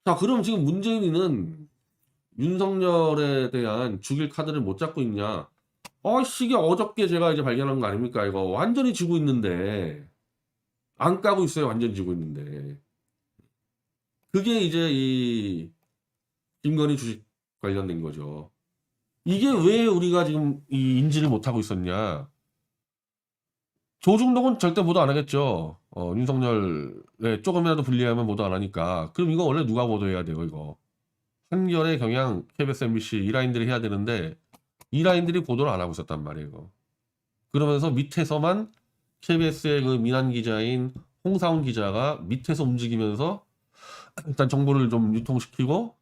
자, 그럼 지금 문재인이는 윤석열에 대한 죽일 카드를 못 잡고 있냐? 이게 어저께 제가 이제 발견한 거 아닙니까? 이거 완전히 지고 있는데 안 까고 있어요. 완전 지고 있는데. 그게 이제 이 김건희 주식 관련된 거죠. 이게 왜 우리가 지금 이 인지를 못하고 있었냐? 조중동은 절대 보도 안 하겠죠. 윤석열에 조금이라도 불리하면 보도 안 하니까. 그럼 이거 원래 누가 보도해야 돼요, 이거? 한겨레, 경향, KBS, MBC 이 라인들이 해야 되는데 이 라인들이 보도를 안 하고 있었단 말이에요, 이거. 그러면서 밑에서만 KBS의 그 민한 기자인 홍사훈 기자가 밑에서 움직이면서 일단 정보를 좀 유통시키고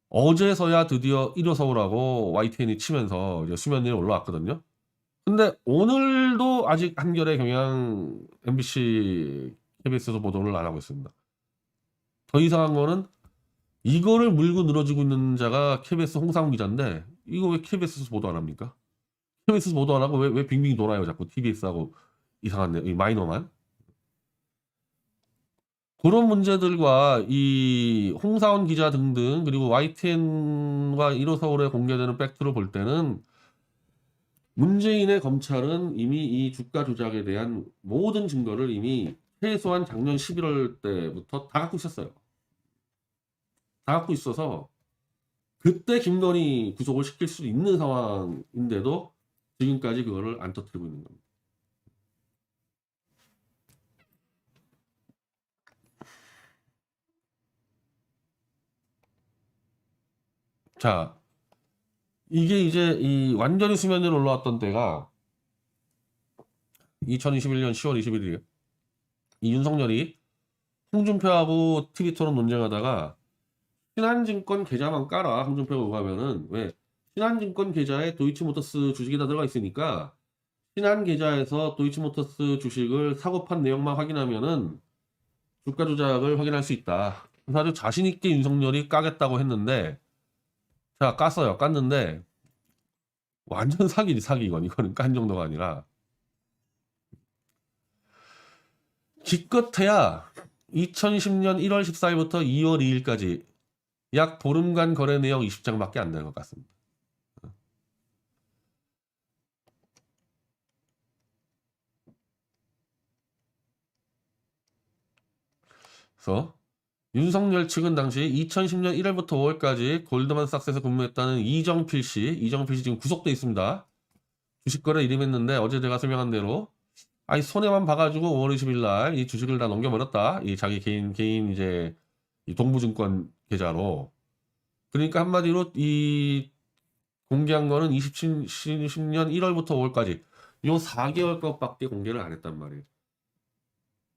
어제서야 드디어 일요서울하고 YTN이 치면서 이제 수면 위에 올라왔거든요. 근데 오늘도 아직 한겨레, 경향, MBC, KBS에서 보도를 안 하고 있습니다. 더 이상한 거는 이거를 물고 늘어지고 있는 자가 KBS 홍상훈 기자인데 이거 왜 KBS에서 보도 안 합니까? KBS에서 보도 안 하고 왜 빙빙 돌아요 자꾸 TBS하고 이상한 이 마이너만. 그런 문제들과 이 홍사훈 기자 등등 그리고 YTN과 1호서울에 공개되는 팩트를 볼 때는 문재인의 검찰은 이미 이 주가 조작에 대한 모든 증거를 이미 최소한 작년 11월 때부터 다 갖고 있었어요. 다 갖고 있어서 그때 김건희 구속을 시킬 수 있는 상황인데도 지금까지 그거를 안 터뜨리고 있는 겁니다. 자, 이게 이제 이 완전히 수면 위로 올라왔던 때가 2021년 10월 21일이에요. 이 윤석열이 홍준표하고 TV 토론 논쟁하다가 신한증권 계좌만 깔아. 홍준표가 요구하면은 왜 신한증권 계좌에 도이치모터스 주식이 다 들어가 있으니까 신한 계좌에서 도이치모터스 주식을 사고 판 내용만 확인하면은 주가 조작을 확인할 수 있다. 그래서 아주 자신 있게 윤석열이 까겠다고 했는데 자 깠어요. 깠는데 완전 사기지 사기 이거는 깐 정도가 아니라 기껏해야 2010년 1월 14일부터 2월 2일까지 약 보름간 거래 내용 20장밖에 안 되는 것 같습니다. 그래서 윤석열 측은 당시 2010년 1월부터 5월까지 골드만삭스에서 근무했다는 이정필 씨 지금 구속돼 있습니다. 주식거래 일임했는데 어제 제가 설명한 대로 아니 손해만 봐가지고 5월 20일 날 이 주식을 다 넘겨버렸다. 이 자기 개인 이제 이 동부증권 계좌로. 그러니까 한마디로 이 공개한 거는 2010년 1월부터 5월까지 요 4개월 것밖에 공개를 안 했단 말이에요.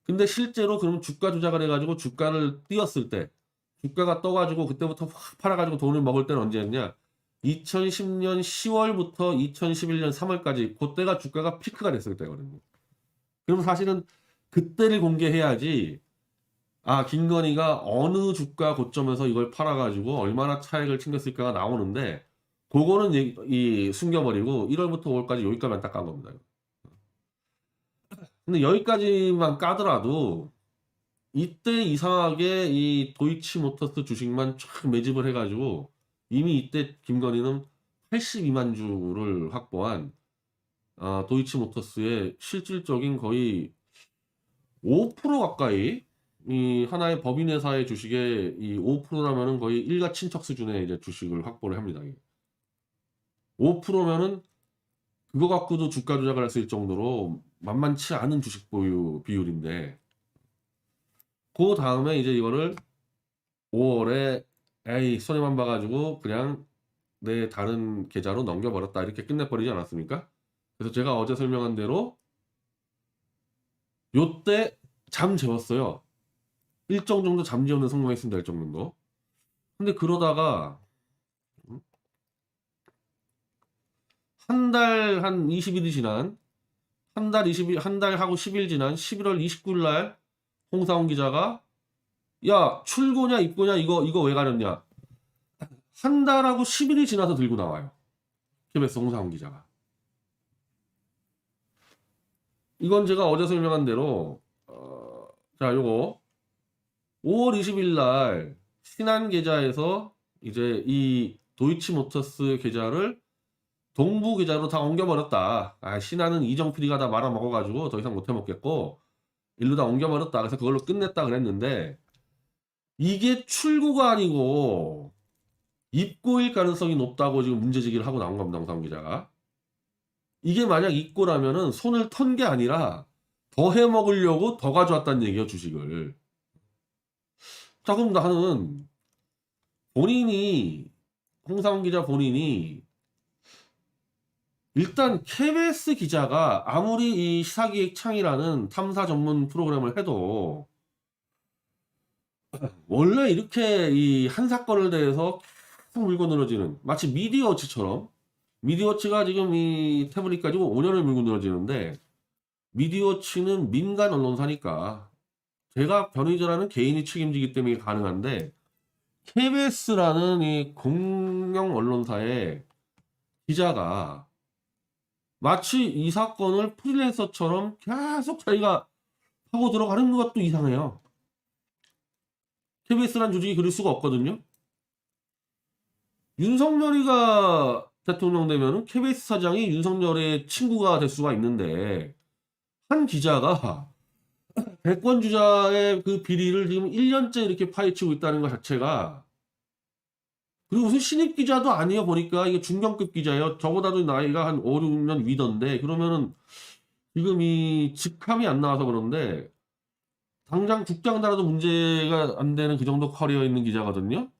근데 실제로 그럼 주가 조작을 해가지고 주가를 띄었을 때 주가가 떠가지고 그때부터 확 팔아가지고 돈을 먹을 때는 언제였냐? 2010년 10월부터 2011년 3월까지 그때가 주가가 피크가 됐을 때거든요. 그럼 사실은 그때를 공개해야지 김건희가 어느 주가 고점에서 이걸 팔아가지고 얼마나 차익을 챙겼을까가 나오는데 그거는 이 숨겨버리고 1월부터 5월까지 여기까지만 딱 깐 겁니다. 근데 여기까지만 까더라도 이때 이상하게 이 도이치모터스 주식만 쫙 매집을 해가지고 이미 이때 김건희는 82만 주를 확보한 도이치모터스의 실질적인 거의 5% 가까이 이 하나의 법인회사의 주식의 이 5%라면은 거의 일가 친척 수준의 이제 주식을 확보를 합니다. 5%면은 그거 갖고도 주가 조작을 할 수 있을 정도로 만만치 않은 주식 보유 비율인데 그 다음에 이제 이거를 5월에 에이 손해만 봐가지고 그냥 내 다른 계좌로 넘겨버렸다 이렇게 끝내버리지 않았습니까? 그래서 제가 어제 설명한 대로 요때 잠 재웠어요. 일정 정도 잠 재우는 성공했습니다. 일정 정도. 근데 그러다가 한 달 한 20일이 지난 한 달 20일 한 달 하고 10일 지난 11월 29일 날 홍사훈 기자가 야 출고냐 입고냐 이거 왜 가렸냐 한 달하고 10일이 지나서 들고 나와요. KBS 홍사훈 기자가. 이건 제가 어제 설명한 대로 자 요거 5월 20일 날 신한 계좌에서 이제 이 도이치모터스 계좌를 동부 계좌로 다 옮겨버렸다. 아, 신한은 이정필이가 다 말아먹어가지고 더 이상 못 해먹겠고 일로 다 옮겨버렸다. 그래서 그걸로 끝냈다 그랬는데 이게 출고가 아니고 입고일 가능성이 높다고 지금 문제제기를 하고 나온 겁니다. 홍사원 기자가. 이게 만약 입고라면은 손을 턴 게 아니라 더 해먹으려고 더 가져왔다는 얘기예요, 주식을. 자, 그럼 나는 본인이, 홍사원 기자 본인이 일단 KBS 기자가 아무리 이 시사기획 창이라는 탐사 전문 프로그램을 해도 원래 이렇게 이 한 사건을 대해서 계속 물고 늘어지는 마치 미디어워치처럼 미디어워치가 지금 이 태블릿 가지고 5년을 물고 늘어지는데 미디어워치는 민간 언론사니까 제가 변희재라는 개인이 책임지기 때문에 가능한데 KBS라는 이 공영 언론사의 기자가 마치 이 사건을 프리랜서처럼 계속 자기가 하고 들어가는 것도 이상해요. KBS란 조직이 그럴 수가 없거든요. 윤석열이가 대통령 되면은 KBS 사장이 윤석열의 친구가 될 수가 있는데 한 기자가 대권 주자의 그 비리를 지금 1년째 이렇게 파헤치고 있다는 것 자체가 그리고 무슨 신입 기자도 아니에요. 보니까 이게 중견급 기자예요. 저보다도 나이가 한 5, 6년 위던데 그러면은 지금 이 직함이 안 나와서 그런데 당장 국장 달아도 문제가 안 되는 그 정도 커리어 있는 기자거든요.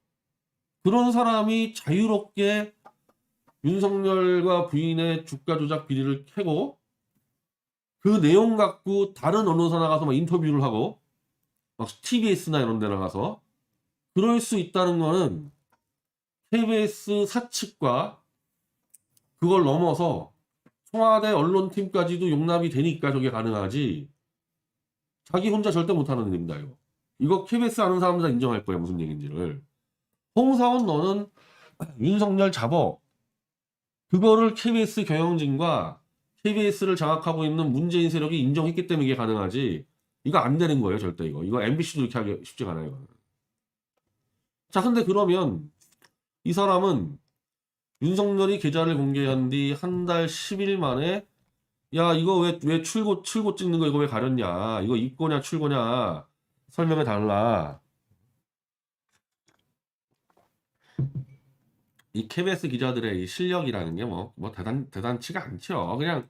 그런 사람이 자유롭게 윤석열과 부인의 주가 조작 비리를 캐고 그 내용 갖고 다른 언론사 나가서 막 인터뷰를 하고 막 TBS나 이런 데 나가서 그럴 수 있다는 거는 KBS 사측과 그걸 넘어서 청와대 언론팀까지도 용납이 되니까 저게 가능하지 자기 혼자 절대 못하는 일입니다. 이거 KBS 아는 사람들 다 인정할 거야 무슨 얘기인지를. 홍사원 너는 윤석열 잡어 그거를 KBS 경영진과 KBS를 장악하고 있는 문재인 세력이 인정했기 때문에 이게 가능하지 이거 안 되는 거예요 절대. 이거 MBC도 이렇게 하기 쉽지가 않아요. 자 근데 그러면 이 사람은 윤석열이 계좌를 공개한 뒤 한 달 10일 만에 야 이거 왜 출고 찍는 거 이거 왜 가렸냐 이거 입고냐 출고냐 설명해 달라. 이 KBS 기자들의 이 실력이라는 게 뭐 대단치가 않죠. 그냥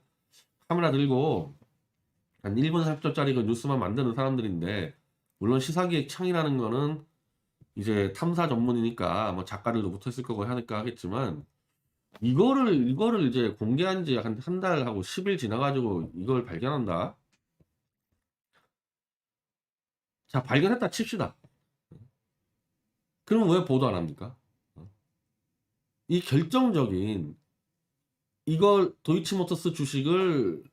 카메라 들고 한 1분 30초짜리 그 뉴스만 만드는 사람들인데 물론 시사기획 창이라는 거는 이제 탐사 전문이니까 뭐 작가들도 붙었을 거고 하니까 하겠지만 이거를 이제 공개한 지 한 달하고 10일 지나가지고 이걸 발견한다. 자 발견했다 칩시다. 그럼 왜 보도 안 합니까? 이 결정적인 이걸 도이치모터스 주식을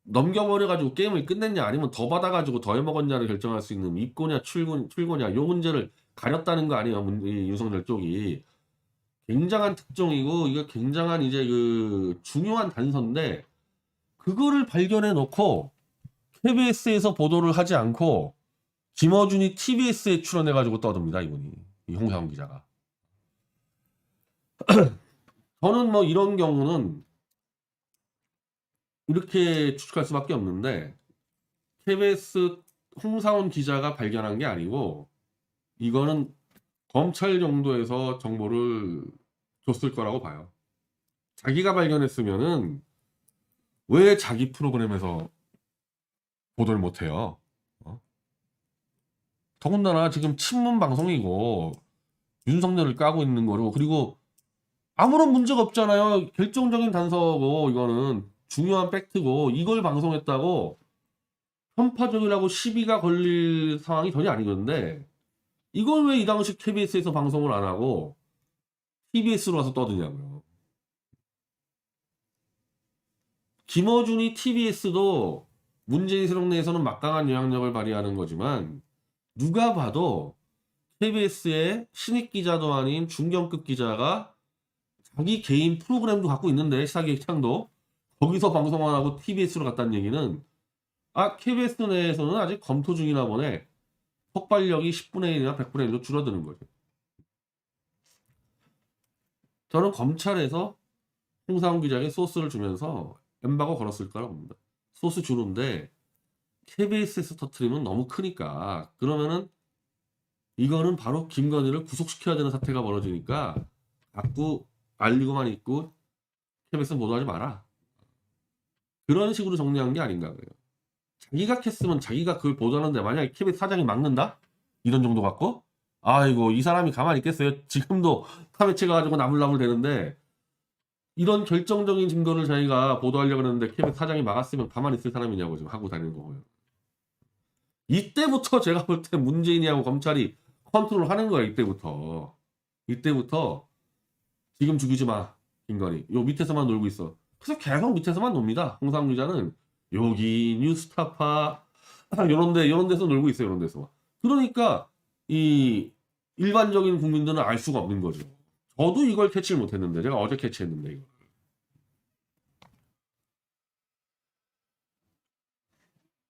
넘겨버려가지고 게임을 끝냈냐 아니면 더 받아가지고 더 해먹었냐를 결정할 수 있는 입고냐 출고냐 요 문제를 가렸다는 거 아니에요. 이 윤석열 쪽이 굉장한 특종이고 이거 굉장한 이제 그 중요한 단서인데 그거를 발견해 놓고 KBS에서 보도를 하지 않고 김어준이 TBS에 출연해가지고 떠듭니다. 이분이 이 홍사원 기자가. 저는 뭐 이런 경우는 이렇게 추측할 수밖에 없는데 KBS 홍사원 기자가 발견한 게 아니고 이거는 검찰 정도에서 정보를 줬을 거라고 봐요. 자기가 발견했으면은 왜 자기 프로그램에서 보도를 못해요? 더군다나 지금 친문 방송이고 윤석열을 까고 있는 거로 그리고 아무런 문제가 없잖아요. 결정적인 단서고 이거는 중요한 팩트고 이걸 방송했다고 편파적이라고 시비가 걸릴 상황이 전혀 아니건데 이걸 왜 이 당시 KBS에서 방송을 안 하고 TBS로 와서 떠드냐고요. 김어준이 TBS도 문재인 세력 내에서는 막강한 영향력을 발휘하는 거지만 누가 봐도 KBS의 신입 기자도 아닌 중견급 기자가 자기 개인 프로그램도 갖고 있는데 시사기획 창도 거기서 방송 안 하고 TBS로 갔다는 얘기는 KBS 내에서는 아직 검토 중이나 보네. 폭발력이 10분의 1이나 100분의 1로 줄어드는 거죠. 저는 검찰에서 홍사훈 기자에게 소스를 주면서 엠바고 걸었을 거라고 봅니다. 소스 주는데 KBS에서 터트리면 너무 크니까, 그러면은 이거는 바로 김건희를 구속시켜야 되는 사태가 벌어지니까 자꾸 알리고만 있고 KBS는 보도하지 마라. 그런 식으로 정리한 게 아닌가 그래요. 자기가 캤으면 자기가 그걸 보도하는데 만약에 KBS 사장이 막는다? 이런 정도 갖고? 아이고 이 사람이 가만히 있겠어요? 지금도 탐해체 가지고 나불나불 되는데, 이런 결정적인 증거를 자기가 보도하려고 했는데 KBS 사장이 막았으면 가만히 있을 사람이냐고 지금 하고 다니는 거고요. 이때부터 제가 볼 때 문재인이하고 검찰이 컨트롤 하는 거야. 이때부터 지금 죽이지 마 김건희, 요 밑에서만 놀고 있어. 그래서 계속 밑에서만 놉니다. 홍상훈 기자는 여기 뉴스타파 요런 데서 놀고 있어요. 요런 데서. 그러니까 이 일반적인 국민들은 알 수가 없는 거죠. 저도 이걸 캐치를 못했는데, 제가 어제 캐치했는데 이거.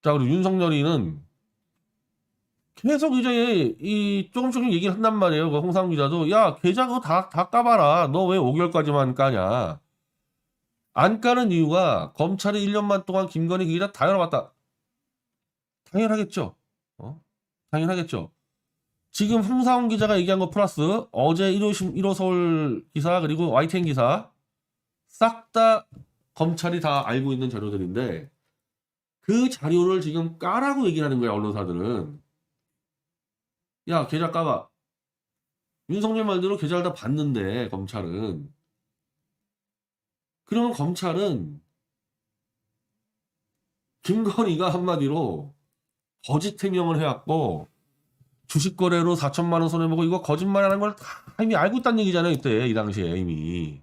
자, 그리고 윤석열이는 계속 이제 이 조금씩 얘기를 한단 말이에요. 그 홍상훈 기자도 야 계좌 그거 다 까봐라. 너 왜 5개월까지만 까냐. 안 까는 이유가 검찰이 1년만 동안 김건희 기자 다 열어봤다. 당연하겠죠. 당연하겠죠. 지금 홍상훈 기자가 얘기한 거 플러스 어제 1호 서울 기사 그리고 YTN 기사 싹 다 검찰이 다 알고 있는 자료들인데, 그 자료를 지금 까라고 얘기를 하는 거야 언론사들은. 야 계좌 까봐. 윤석열 말대로 계좌를 다 봤는데 검찰은. 그러면 검찰은 김건희가 한마디로 거짓 해명을 해왔고 주식 거래로 4천만 원 손해보고 이거 거짓말하는 걸 다 이미 알고 있다는 얘기잖아요. 이때 이 당시에 이미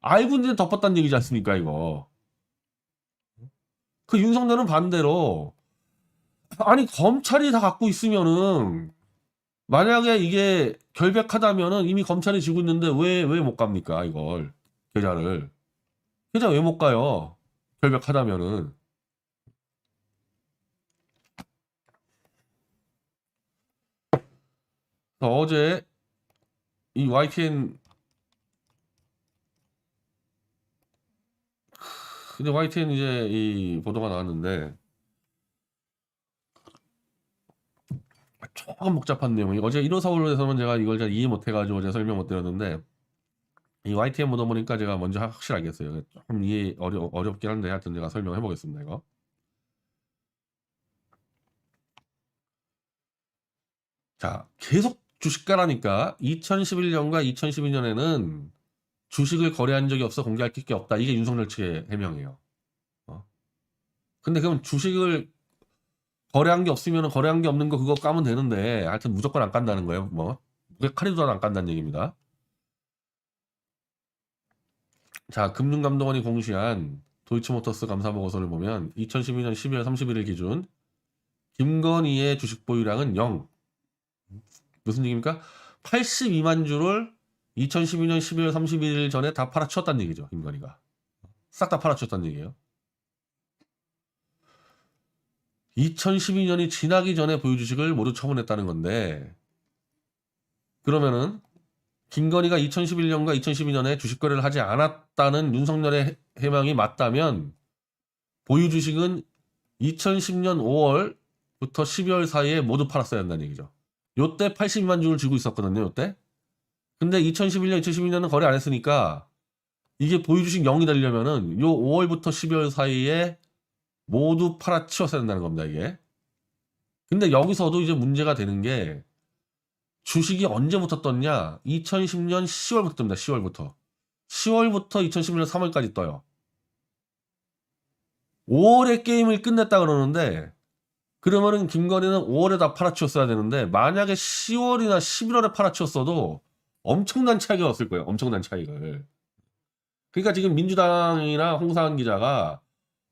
알고 있는데 덮었다는 얘기지 않습니까 이거. 그 윤석열은 반대로 아니 검찰이 다 갖고 있으면은, 만약에 이게 결백하다면은 이미 검찰이 지고 있는데 왜 못 갑니까 이걸. 계좌 왜 못 가요 결백하다면은. 어제 이 YTN 근데 YTN 이제 이 보도가 나왔는데 조금 복잡한 내용이, 어제 1호 서울에서는 제가 이걸 잘 이해 못해가지고 제가 설명 못 드렸는데, 이 YTN 보다 보니까 제가 먼저 확실히 알겠어요. 조금 이해 어렵긴 한데 하여튼 제가 설명해 보겠습니다. 이거. 자, 계속 주식 가라니까 2011년과 2012년에는 주식을 거래한 적이 없어 공개할 게 없다. 이게 윤석열 측의 해명이에요. 근데 그럼 주식을 거래한 게 없으면 거래한 게 없는 거 그거 까면 되는데, 하여튼 무조건 안 깐다는 거예요. 뭐 카리도 안 깐다는 얘기입니다. 자, 금융감독원이 공시한 도이치모터스 감사 보고서를 보면 2012년 12월 31일 기준 김건희의 주식 보유량은 0. 무슨 얘기입니까? 82만 주를 2012년 12월 31일 전에 다 팔아치웠다는 얘기죠. 김건희가. 싹 다 팔아치웠다는 얘기예요. 2012년이 지나기 전에 보유 주식을 모두 처분했다는 건데, 그러면은 김건희가 2011년과 2012년에 주식 거래를 하지 않았다는 윤석열의 해명이 맞다면 보유 주식은 2010년 5월부터 12월 사이에 모두 팔았어야 한다는 얘기죠. 요때 82만 주를 쥐고 있었거든요. 요때. 근데 2011년, 2012년은 거래 안 했으니까 이게 보유 주식 0이 되려면은 요 5월부터 12월 사이에 모두 팔아치웠어야 된다는 겁니다. 이게. 근데 여기서도 이제 문제가 되는 게, 주식이 언제부터 떴냐? 2010년 10월부터 뜹니다. 10월부터 2010년 3월까지 떠요. 5월에 게임을 끝냈다 그러는데, 그러면은 김건희는 5월에 다 팔아치웠어야 되는데, 만약에 10월이나 11월에 팔아치웠어도 엄청난 차이가 왔을 거예요. 엄청난 차이를. 그러니까 지금 민주당이나 홍상훈 기자가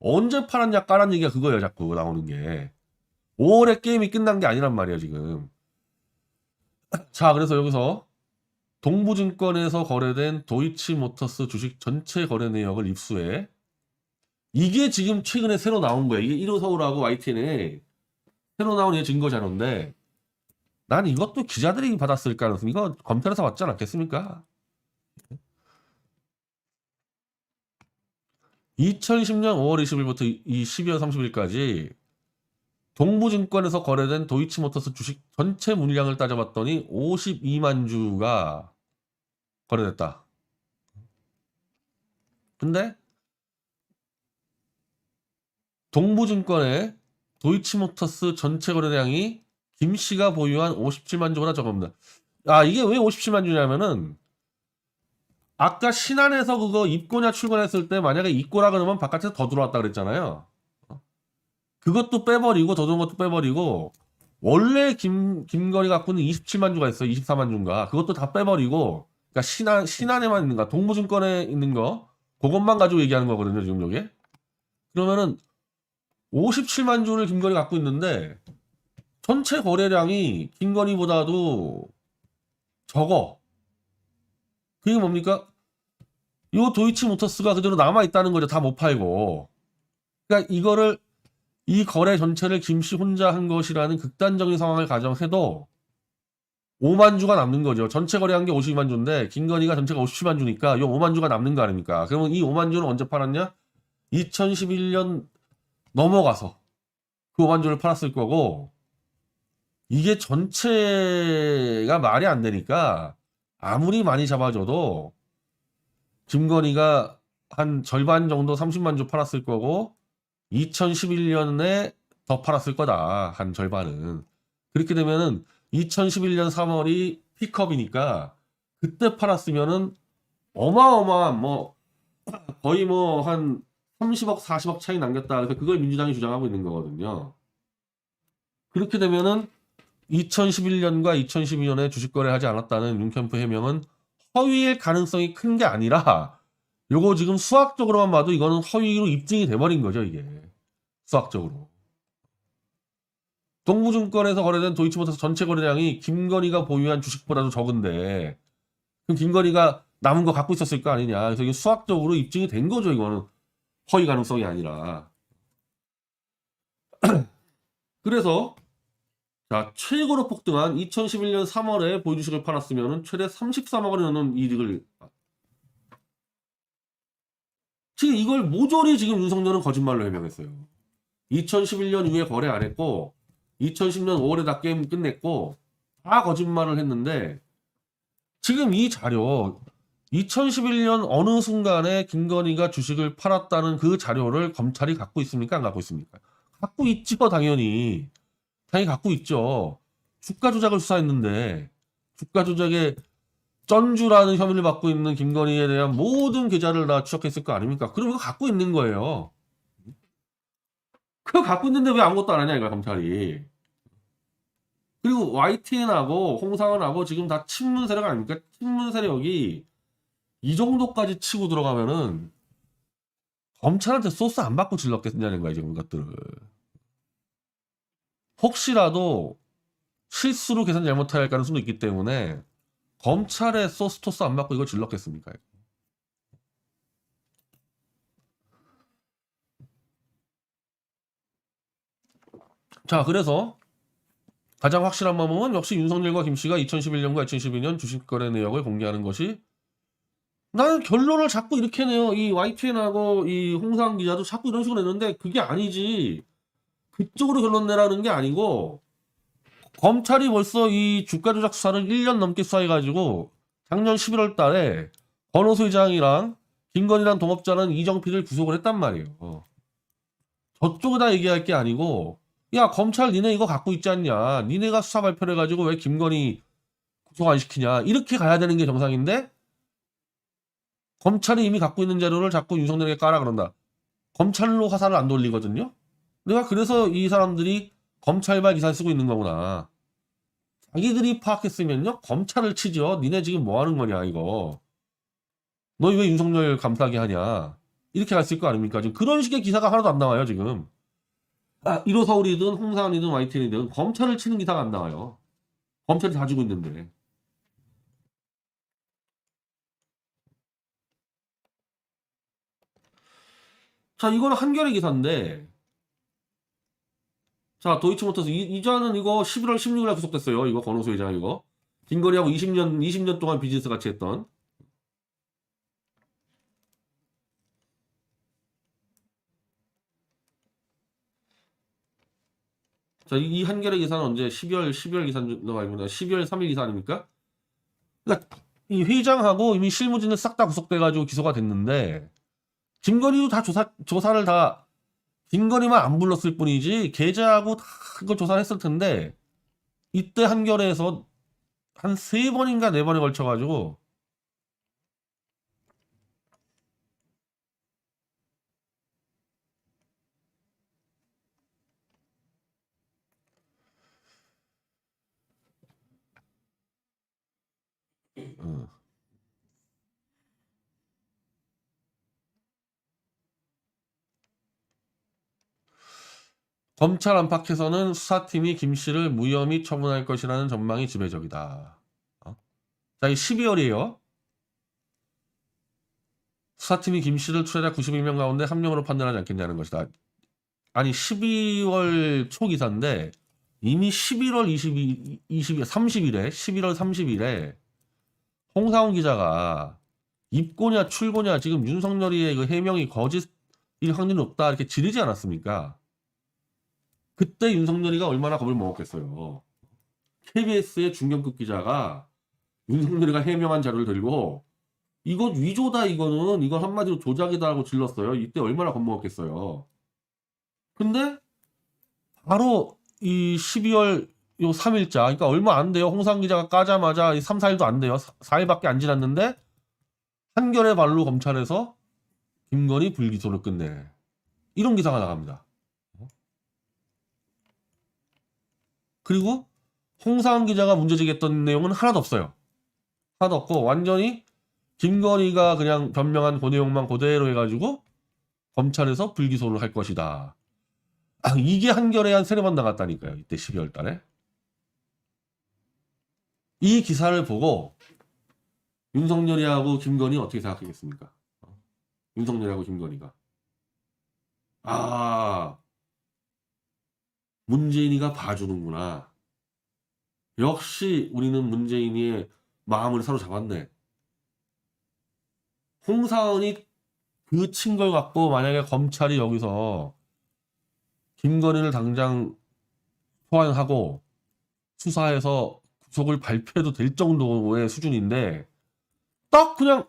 언제 팔았냐 까란 얘기가 그거예요. 자꾸 나오는 게 5월에 게임이 끝난 게 아니란 말이에요 지금. 자, 그래서 여기서 동부증권에서 거래된 도이치모터스 주식 전체 거래 내역을 입수해, 이게 지금 최근에 새로 나온 거예요. 이게 1호 서울하고 YTN에 새로 나온 이 증거 자료인데 난 이것도 기자들이 받았을 가능성 이거 검찰에서 받지 않았겠습니까? 2010년 5월 20일부터 이 12월 30일까지 동부증권에서 거래된 도이치모터스 주식 전체 물량을 따져봤더니 52만 주가 거래됐다. 근데 동부증권의 도이치모터스 전체 거래량이 김씨가 보유한 57만 주보다 적습니다. 아, 이게 왜 57만 주냐면은 아까 신안에서 그거 입고냐 출고했을 때 만약에 입고라 그러면 바깥에서 더 들어왔다 그랬잖아요. 그것도 빼버리고 더 들어온 것도 빼버리고 원래 김건희 갖고 있는 27만 주가 있어요. 24만 주인가. 그것도 다 빼버리고 그러니까 신안에만 있는 거 동부증권에 있는 거 그것만 가지고 얘기하는 거거든요. 지금 여기. 그러면은 57만 주를 김건희 갖고 있는데 전체 거래량이 김건희보다도 적어. 그게 뭡니까? 요 도이치모터스가 그대로 남아있다는 거죠. 다 못 팔고. 그러니까 이거를 이 거래 전체를 김씨 혼자 한 것이라는 극단적인 상황을 가정해도 5만 주가 남는 거죠. 전체 거래한 게 52만 주인데 김건희가 전체가 57만 주니까 요 5만 주가 남는 거 아닙니까? 그러면 이 5만 주는 언제 팔았냐? 2011년 넘어가서 그 5만 주를 팔았을 거고 이게 전체가 말이 안 되니까 아무리 많이 잡아줘도 김건희가 한 절반 정도 30만 주 팔았을 거고 2011년에 더 팔았을 거다. 한 절반은. 그렇게 되면은 2011년 3월이 피크업이니까 그때 팔았으면은 어마어마한 뭐 거의 뭐 한 30억 40억 차이 남겼다. 그래서 그걸 민주당이 주장하고 있는 거거든요. 그렇게 되면은 2011년과 2012년에 주식 거래하지 않았다는 윤캠프 해명은 허위일 가능성이 큰 게 아니라 요거 지금 수학적으로만 봐도 이거는 허위로 입증이 돼버린 거죠, 이게. 수학적으로. 동부증권에서 거래된 도이치모터스 전체 거래량이 김건희가 보유한 주식보다도 적은데 그럼 김건희가 남은 거 갖고 있었을 거 아니냐. 그래서 이게 수학적으로 입증이 된 거죠, 이거는. 허위 가능성이 아니라. 그래서 자, 최고로 폭등한 2011년 3월에 보유주식을 팔았으면 최대 33억 원이 넘는 이익을 지금 이걸 모조리 지금 윤석열은 거짓말로 해명했어요. 2011년 이후에 거래 안 했고 2010년 5월에 다 게임 끝냈고 다 거짓말을 했는데 지금 이 자료 2011년 어느 순간에 김건희가 주식을 팔았다는 그 자료를 검찰이 갖고 있습니까? 안 갖고 있습니까? 갖고 있죠, 당연히. 당연히 갖고 있죠. 주가 조작을 수사했는데 주가 조작에 전주라는 혐의를 받고 있는 김건희에 대한 모든 계좌를 다 추적했을 거 아닙니까? 그럼 이거 갖고 있는 거예요. 그거 갖고 있는데 왜 아무것도 안 하냐 이거 검찰이. 그리고 YTN하고 홍상은하고 지금 다 친문 세력 아닙니까? 친문 세력이 이 정도까지 치고 들어가면은 검찰한테 소스 안 받고 질렀겠냐는 거야 지금 이것들을. 혹시라도 실수로 계산 잘못할 가능성도 있기 때문에 검찰에 소스 토스 안 받고 이거 질렀겠습니까? 자, 그래서 가장 확실한 방법은 역시 윤석열과 김씨가 2011년과 2012년 주식거래 내역을 공개하는 것이 나는 결론을 자꾸 이렇게 내요. 이 YTN하고 이 홍상 기자도 자꾸 이런 식으로 내는데 그게 아니지. 그쪽으로 결론 내라는 게 아니고 검찰이 벌써 이 주가 조작 수사를 1년 넘게 수사해가지고 작년 11월 달에 권오수 회장이랑 김건희랑 동업자는 이정필을 구속을 했단 말이에요. 저쪽에다 얘기할 게 아니고 야 검찰 니네 이거 갖고 있지 않냐. 니네가 수사 발표를 해가지고 왜 김건희 구속 안 시키냐. 이렇게 가야 되는 게 정상인데 검찰이 이미 갖고 있는 자료를 자꾸 윤석열에게 까라 그런다. 검찰로 화살을 안 돌리거든요. 내가 그래서 이 사람들이 검찰발 기사를 쓰고 있는 거구나. 자기들이 파악했으면요 검찰을 치죠. 니네 지금 뭐 하는 거냐 이거. 너 왜 윤석열 감싸게 하냐. 이렇게 갔을 거 아닙니까? 지금 그런 식의 기사가 하나도 안 나와요 지금. 1호 서울이든 홍사원이든 YTN이든 검찰을 치는 기사가 안 나와요. 검찰이 다 주고 있는데. 자, 이거는 한겨레 기사인데 자, 도이치모터스 이자는 이거 11월 16일에 구속됐어요. 이거 권오수 회장 이거. 김건희하고 20년 동안 비즈니스 같이 했던. 자, 이 한겨레 기사는 언제? 12월 기사인가 아닙니까? 12월 3일 기사 아닙니까? 그러니까 이 회장하고 이미 실무진은 싹 다 구속돼가지고 기소가 됐는데 김건희도 다 조사를 다 김건희만 안 불렀을 뿐이지 계좌하고 다 그걸 조사를 했을 텐데 이때 한겨레에서 한 3번인가 4번에 걸쳐가지고 어. 검찰 안팎에서는 수사팀이 김 씨를 무혐의 처분할 것이라는 전망이 지배적이다. 자, 이 12월이에요. 수사팀이 김 씨를 출혈자 91명 가운데 한 명으로 판단하지 않겠냐는 것이다. 아니 12월 초 기사인데 이미 11월 30일에 11월 30일에 홍사훈 기자가 입고냐 출고냐 지금 윤석열이의 그 해명이 거짓일 확률이 높다 이렇게 지르지 않았습니까? 그때 윤석열이가 얼마나 겁을 먹었겠어요. KBS의 중견급 기자가 윤석열이가 해명한 자료를 들고 이거 위조다 이거는 이건 한마디로 조작이다 하고 질렀어요. 이때 얼마나 겁먹었겠어요. 근데 바로 이 12월 요 3일자 그러니까 얼마 안 돼요. 홍상 기자가 까자마자 3, 4일도 안 돼요. 4일밖에 안 지났는데 한겨레 발로 검찰에서 김건희 불기소를 끝내. 이런 기사가 나갑니다. 그리고 홍상훈 기자가 문제제기했던 내용은 하나도 없어요. 하나도 없고 완전히 김건희가 그냥 변명한 그 내용만 그대로 해가지고 검찰에서 불기소를 할 것이다. 이게 한겨레에 한 3번 나갔다니까요. 이때 12월 달에. 이 기사를 보고 윤석열이하고 김건희 어떻게 생각하겠습니까? 윤석열하고 김건희가. 아, 문재인이가 봐주는구나. 역시 우리는 문재인이의 마음을 사로잡았네. 홍사원이 그 친 걸 갖고 만약에 검찰이 여기서 김건희를 당장 소환하고 수사해서 구속을 발표해도 될 정도의 수준인데 딱 그냥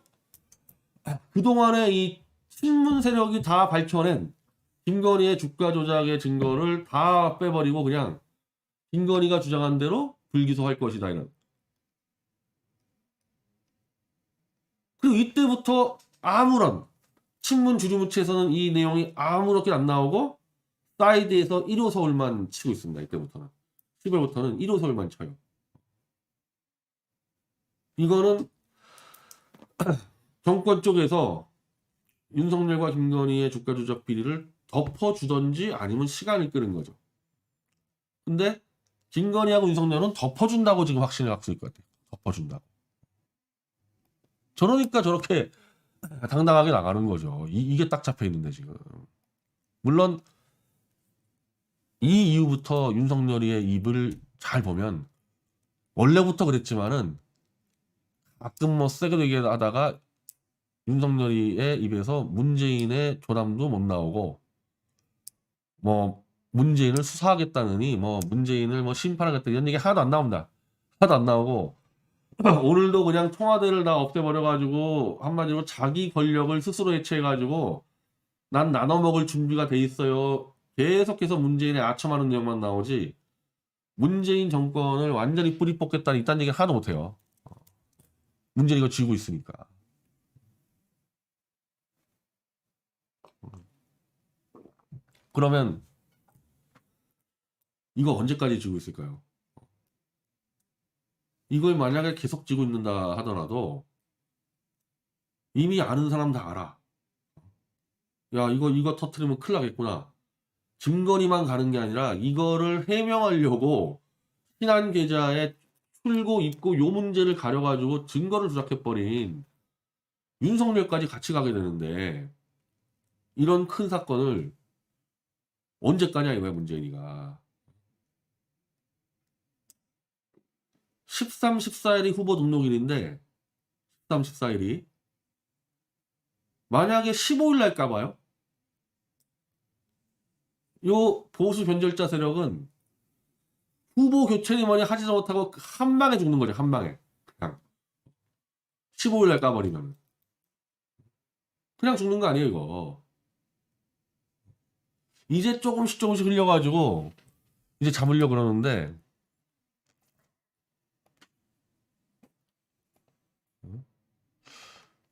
그동안에 이 친문 세력이 다 밝혀낸 김건희의 주가 조작의 증거를 다 빼버리고 그냥 김건희가 주장한 대로 불기소할 것이다 이런. 그리고 이때부터 아무런 친문 주류무치에서는 이 내용이 아무렇게 안 나오고 사이드에서 1호 서울만 치고 있습니다. 이때부터는 10월부터는 1호 서울만 쳐요. 이거는 정권 쪽에서 윤석열과 김건희의 주가 조작 비리를 덮어주던지 아니면 시간을 끄는 거죠. 근데 김건희하고 윤석열은 덮어준다고 지금 확신을 갖고 있을 것 같아요. 덮어준다고. 저러니까 저렇게 당당하게 나가는 거죠. 이게 딱 잡혀 있는데 지금. 물론 이 이후부터 윤석열이의 입을 잘 보면 원래부터 그랬지만은 가끔 뭐 세게 되게 하다가 윤석열이의 입에서 문재인의 조남도 못 나오고 뭐 문재인을 수사하겠다느니 뭐 문재인을 뭐 심판하겠다 이런 얘기 하나도 안 나옵니다. 하나도 안 나오고 오늘도 그냥 청와대를 다 없애버려가지고 한마디로 자기 권력을 스스로 해체해가지고 난 나눠먹을 준비가 돼 있어요. 계속해서 문재인의 아첨하는 내용만 나오지 문재인 정권을 완전히 뿌리 뽑겠다는 이딴 얘기 하나도 못해요. 문재인 이거 쥐고 있으니까. 그러면 이거 언제까지 쥐고 있을까요? 이걸 만약에 계속 쥐고 있는다 하더라도 이미 아는 사람 다 알아. 야 이거 터트리면 큰일 나겠구나. 김건희만 가는 게 아니라 이거를 해명하려고 신한 계좌에 출고 입고 요 문제를 가려가지고 증거를 조작해버린 윤석열까지 같이 가게 되는데 이런 큰 사건을 언제 까냐 이거야 문재인이가. 13, 14일이 후보 등록일인데 13, 14일이 만약에 15일 날 까봐요. 요 보수 변절자 세력은 후보 교체니 뭐니 하지도 못하고 한 방에 죽는 거죠. 한 방에. 그냥 15일 날 까버리면 그냥 죽는 거 아니에요 이거. 이제 조금씩 흘려가지고 이제 잡으려고 그러는데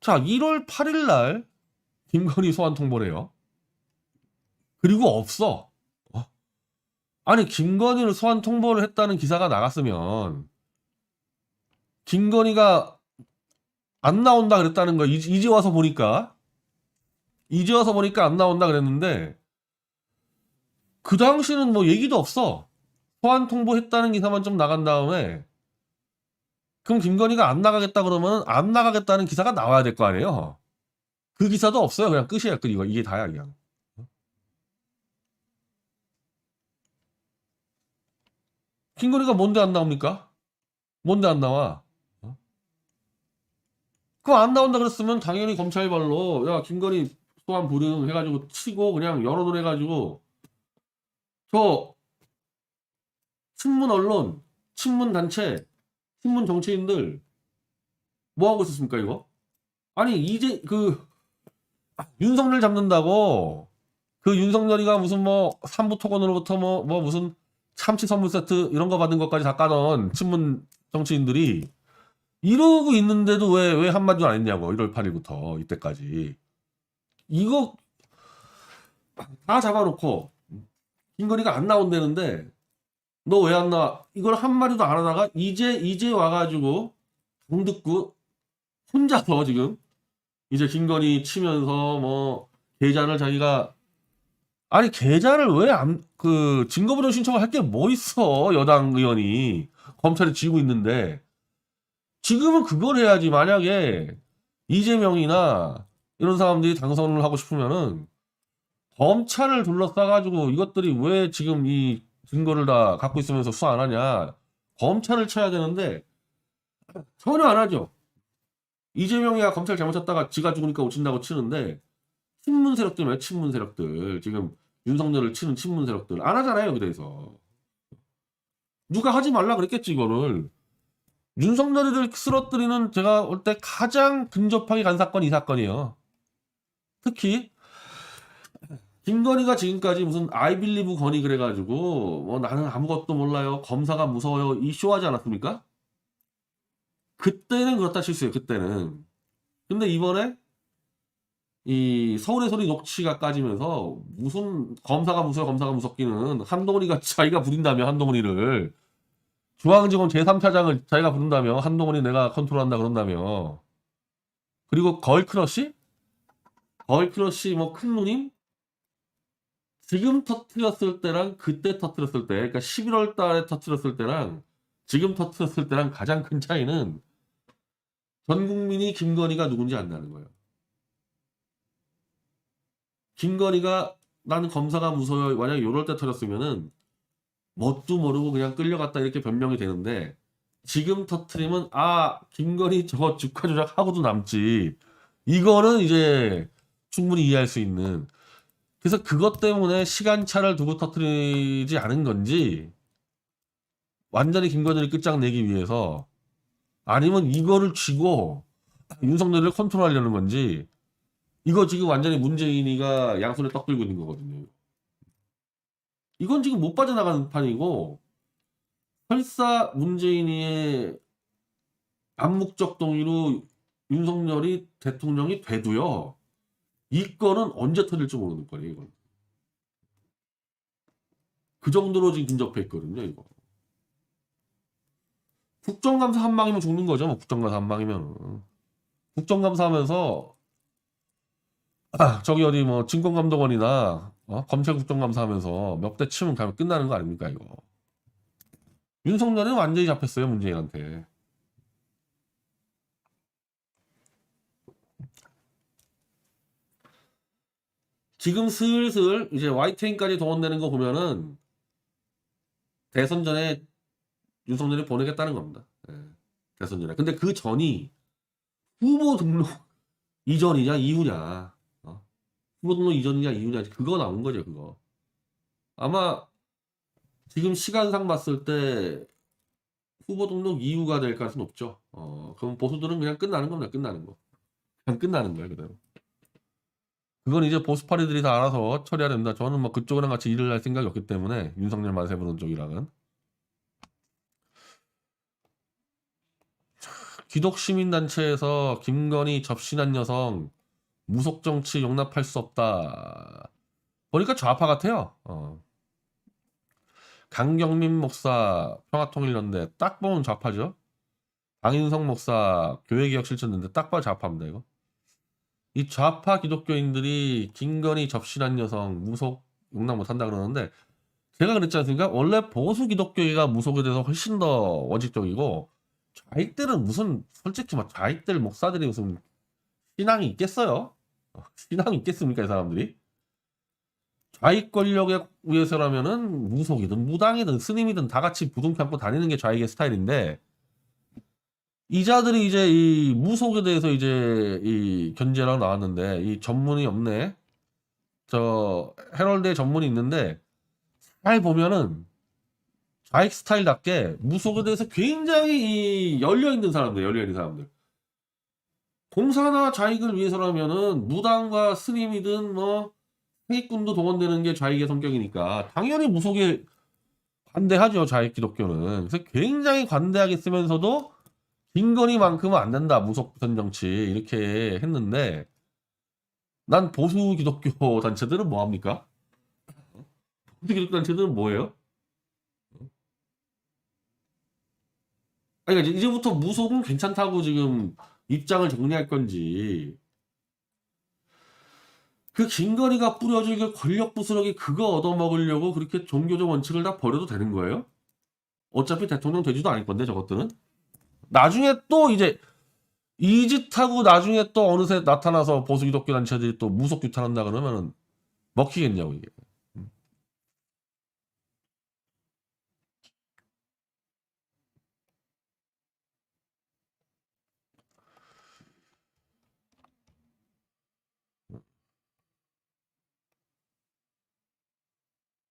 자 1월 8일 날 김건희 소환 통보를 해요. 그리고 없어. 아니 김건희를 소환 통보를 했다는 기사가 나갔으면 김건희가 안 나온다 그랬다는 거 이제 와서 보니까 안 나온다 그랬는데 그 당시는 뭐 얘기도 없어. 소환 통보했다는 기사만 좀 나간 다음에 그럼 김건희가 안 나가겠다 그러면 안 나가겠다는 기사가 나와야 될 거 아니에요. 그 기사도 없어요. 그냥 끝이야 끝. 이게 다야 그냥. 김건희가 뭔데 안 나옵니까? 뭔데 안 나와? 그거 안 나온다 그랬으면 당연히 검찰 발로 야 김건희 소환 불응 해가지고 치고 그냥 여론을 해가지고 저 친문 언론, 친문 단체, 친문 정치인들 뭐 하고 있었습니까 이거? 아니 이제 그 윤석열 잡는다고 그 윤석열이가 무슨 뭐 삼부 토건으로부터 뭐 무슨 참치 선물 세트 이런 거 받은 것까지 다 까던 친문 정치인들이 이러고 있는데도 왜 한마디도 안 했냐고 1월 8일부터 이때까지 이거 다 잡아놓고 김건희가 안 나온다는데 너 왜 안 나와? 이걸 한마디도 안 하다가 이제 와가지고 강 듣고 혼자서 지금 이제 김건희 치면서 뭐 계좌를 자기가 아니 계좌를 왜 안 그 증거부정 신청을 할 게 뭐 있어 여당 의원이 검찰이 쥐고 있는데 지금은 그걸 해야지. 만약에 이재명이나 이런 사람들이 당선을 하고 싶으면은 검찰을 둘러싸가지고 이것들이 왜 지금 이 증거를 다 갖고 있으면서 수사 안 하냐. 검찰을 쳐야 되는데 전혀 안 하죠. 이재명이야 검찰 잘못 쳤다가 지가 죽으니까 오친다고 치는데 친문 세력들 왜 친문 세력들 지금 윤석열을 치는 친문 세력들 안 하잖아요. 그래서 누가 하지 말라 그랬겠지 이거를. 윤석열이를 쓰러뜨리는 제가 볼 때 가장 근접하게 간 사건이 이 사건이에요. 특히 김건희가 지금까지 무슨 아이빌리브 건의 그래가지고 뭐 나는 아무것도 몰라요. 검사가 무서워요. 이 쇼하지 않았습니까? 그때는 그렇다 칠수요. 그때는. 근데 이번에 이 서울의 소리 녹취가 까지면서 무슨 검사가 무서워 검사가 무섭기는 한동훈이가 자기가 부린다며 한동훈이를 중앙지검 제3차장을 자기가 부른다며 한동훈이 내가 컨트롤한다 그런다며 그리고 걸크러쉬 뭐 큰 누님 지금 터뜨렸을 때랑 그때 터뜨렸을 때 그러니까 11월 달에 터뜨렸을 때랑 지금 터뜨렸을 때랑 가장 큰 차이는 전 국민이 김건희가 누군지 안다는 거예요. 김건희가 나는 검사가 무서워요. 만약에 이럴 때 터졌으면은 뭣도 모르고 그냥 끌려갔다 이렇게 변명이 되는데 지금 터트리면 아 김건희 저거 주가 조작하고도 남지. 이거는 이제 충분히 이해할 수 있는. 그래서 그것 때문에 시간차를 두고 터트리지 않은 건지 완전히 김건희를 끝장내기 위해서 아니면 이거를 쥐고 윤석열을 컨트롤하려는 건지 이거 지금 완전히 문재인이가 양손에 떡 들고 있는 거거든요. 이건 지금 못 빠져나가는 판이고 설사 문재인의 암묵적 동의로 윤석열이 대통령이 돼도요. 이 건은 언제 터질지 모르는 거예요. 이건. 그 정도로 지금 근접해 있거든요. 이거. 국정감사 한 방이면 죽는 거죠. 뭐 국정감사 한 방이면. 국정감사 하면서 저기 어디 뭐 증권감독원이나 검찰 국정감사 하면서 몇 대 치면 가면 끝나는 거 아닙니까 이거. 윤석열은 완전히 잡혔어요. 문재인한테. 지금 슬슬 이제 YTN까지 동원되는 거 보면은 대선 전에 윤석열이 보내겠다는 겁니다. 예, 대선 전에. 근데 그 전이 후보 등록 이전이냐 이후냐, 후보 등록 이전이냐 이후냐, 그거 나온 거죠 그거. 아마 지금 시간상 봤을 때 후보 등록 이후가 될 가능성은 높죠. 그럼 보수들은 그냥 끝나는 겁니다. 끝나는 거. 그냥 끝나는 거예요 그대로. 그건 이제 보수파리들이 다 알아서 처리해야 됩니다. 저는 뭐 그쪽이랑 같이 일을 할 생각이 없기 때문에, 윤석열 만세 부는 쪽이랑은. 기독시민단체에서 김건희 접신한 여성 무속정치 용납할 수 없다. 보니까 좌파 같아요. 강경민 목사 평화통일연대 딱 보면 좌파죠. 강인성 목사 교회개혁실천연대 딱 봐도 좌파입니다. 이거. 이 좌파 기독교인들이 김건희 접신한 여성 무속 용납 못한다 그러는데, 제가 그랬지 않습니까? 원래 보수 기독교회가 무속에 대해서 훨씬 더 원칙적이고, 좌익들은 무슨, 솔직히 막 좌익들 목사들이 무슨 신앙이 있겠어요? 신앙이 있겠습니까, 이 사람들이? 좌익 권력에 위해서라면은 무속이든 무당이든 스님이든 다 같이 부둥켜 안고 다니는 게 좌익의 스타일인데, 이자들이 이제 이 무속에 대해서 이제 이 견제랑 나왔는데, 이 전문이 없네. 저 헤럴드에 전문이 있는데, 잘 보면은 좌익 스타일답게 무속에 대해서 굉장히 이 열려있는 사람들, 열려있는 사람들. 공사나 좌익을 위해서라면은 무당과 스님이든 뭐 사기꾼도 동원되는 게 좌익의 성격이니까 당연히 무속에 관대하죠, 좌익 기독교는. 그래서 굉장히 관대하게 쓰면서도 김건희만큼은 안 된다, 무속 부선 정치, 이렇게 했는데, 난 보수 기독교 단체들은 뭐 합니까? 보수 기독교 단체들은 뭐예요? 아니, 그러니까 이제부터 무속은 괜찮다고 지금 입장을 정리할 건지, 그 김건희가 뿌려줄 그 권력 부스러기 그거 얻어먹으려고 그렇게 종교적 원칙을 다 버려도 되는 거예요? 어차피 대통령 되지도 않을 건데 저것들은. 나중에 또 이제 이 짓하고 나중에 또 어느새 나타나서 보수 기독교 단체들이 또 무속 규탄한다 그러면은 먹히겠냐고 이게.